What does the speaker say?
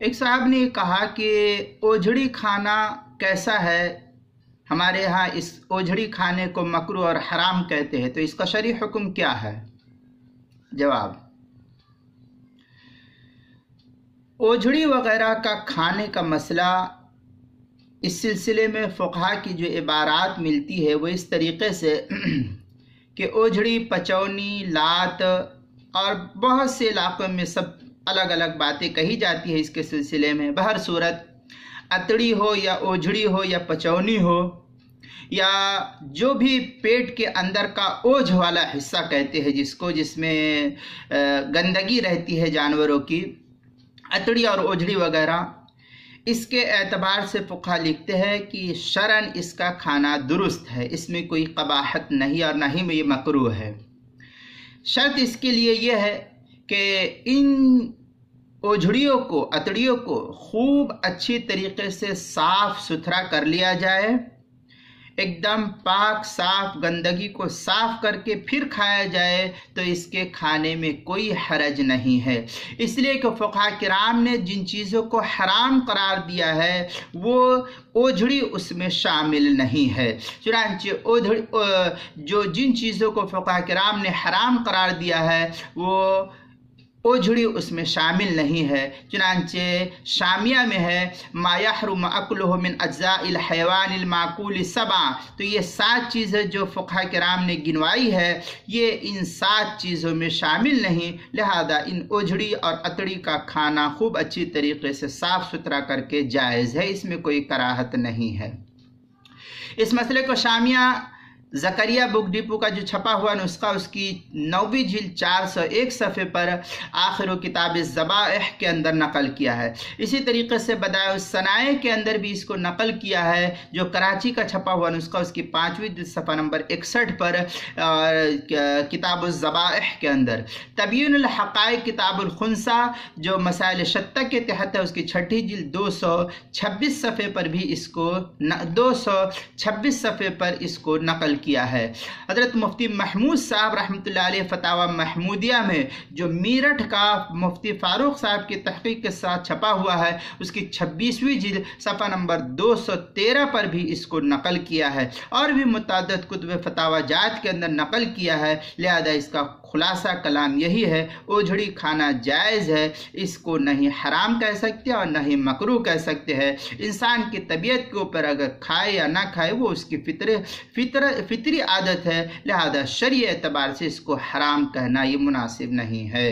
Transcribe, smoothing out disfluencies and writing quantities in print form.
ایک صاحب نے کہا کہ اوجھڑی کھانا کیسا ہے؟ ہمارے ہاں اس اوجھڑی کھانے کو مکروہ اور حرام کہتے ہیں، تو اس کا شرعی حکم کیا ہے؟ جواب: اوجھڑی وغیرہ کا کھانے کا مسئلہ، اس سلسلے میں فقہا کی جو عبارات ملتی ہے وہ اس طریقے سے کہ اوجھڑی، پچونی، لات اور بہت سے علاقوں میں سب الگ الگ باتیں کہی جاتی ہیں اس کے سلسلے میں۔ بہر صورت اتڑی ہو یا اوجھڑی ہو یا پچونی ہو یا جو بھی پیٹ کے اندر کا اوجھ والا حصہ کہتے ہیں جس میں گندگی رہتی ہے جانوروں کی، اتڑی اور اوجھڑی وغیرہ، اس کے اعتبار سے فقہا لکھتے ہیں کہ شرعاً اس کا کھانا درست ہے، اس میں کوئی قباحت نہیں اور نہ ہی میں یہ مکروہ ہے۔ شرط اس کے لیے یہ ہے کہ ان اوجھڑیوں کو، اتڑیوں کو خوب اچھی طریقے سے صاف ستھرا کر لیا جائے، ایک دم پاک صاف، گندگی کو صاف کر کے پھر کھایا جائے تو اس کے کھانے میں کوئی حرج نہیں ہے۔ اس لیے کہ فقہاء کرام نے جن چیزوں کو حرام قرار دیا ہے وہ اوجھڑی اس میں شامل نہیں ہے۔ چنانچہ جن چیزوں کو فقہاء کرام نے حرام قرار دیا ہے وہ اوجھڑی اس میں شامل نہیں ہے۔ چنانچہ شامیہ میں ہے ما یحرم اکلہ من اجزاء الحیوان المعقول سبع، تو یہ 7 چیزیں جو فقہاء کرام نے گنوائی ہے یہ ان 7 چیزوں میں شامل نہیں، لہذا ان اوجھڑی اور اتڑی کا کھانا خوب اچھی طریقے سے صاف ستھرا کر کے جائز ہے، اس میں کوئی کراہت نہیں ہے۔ اس مسئلے کو شامیہ زکریہ بک ڈپو کا جو چھپا ہوا نسخہ، اس کی 9ویں جلد 401 صفحے پر آخر و کتاب الذبائح کے اندر نقل کیا ہے۔ اسی طریقے سے بدائع الصنائع کے اندر بھی اس کو نقل کیا ہے، جو کراچی کا چھپا ہوا نسخہ اس کی 5ویں جلد صفحہ نمبر 61 پر کتاب الذبائح کے اندر۔ تبیین الحقائق کتاب الخنثی جو مسائل شتہ کے تحت ہے، اس کی 6ٹھی جلد 226 صفحے پر بھی اس کو 226 صفحے پر اس کو نقل کیا ہے۔ حضرت مفتی محمود صاحب رحمۃ اللہ علیہ فتاوی محمودیہ میں جو میرٹھ کا مفتی فاروق صاحب کی تحقیق کے ساتھ چھپا ہوا ہے، اس کی 26ویں جلد صفحہ نمبر 213 پر بھی اس کو نقل کیا ہے، اور بھی متعدد کتب فتاوی جات کے اندر نقل کیا ہے۔ لہذا اس کا خلاصہ کلام یہی ہے، اوجھڑی کھانا جائز ہے، اس کو نہیں حرام کہہ سکتے اور نہ ہی مکروہ کہہ سکتے ہیں۔ انسان کی طبیعت کے اوپر اگر کھائے یا نہ کھائے وہ اس کی فطری عادت ہے، لہذا شرعی اعتبار سے اس کو حرام کہنا یہ مناسب نہیں ہے۔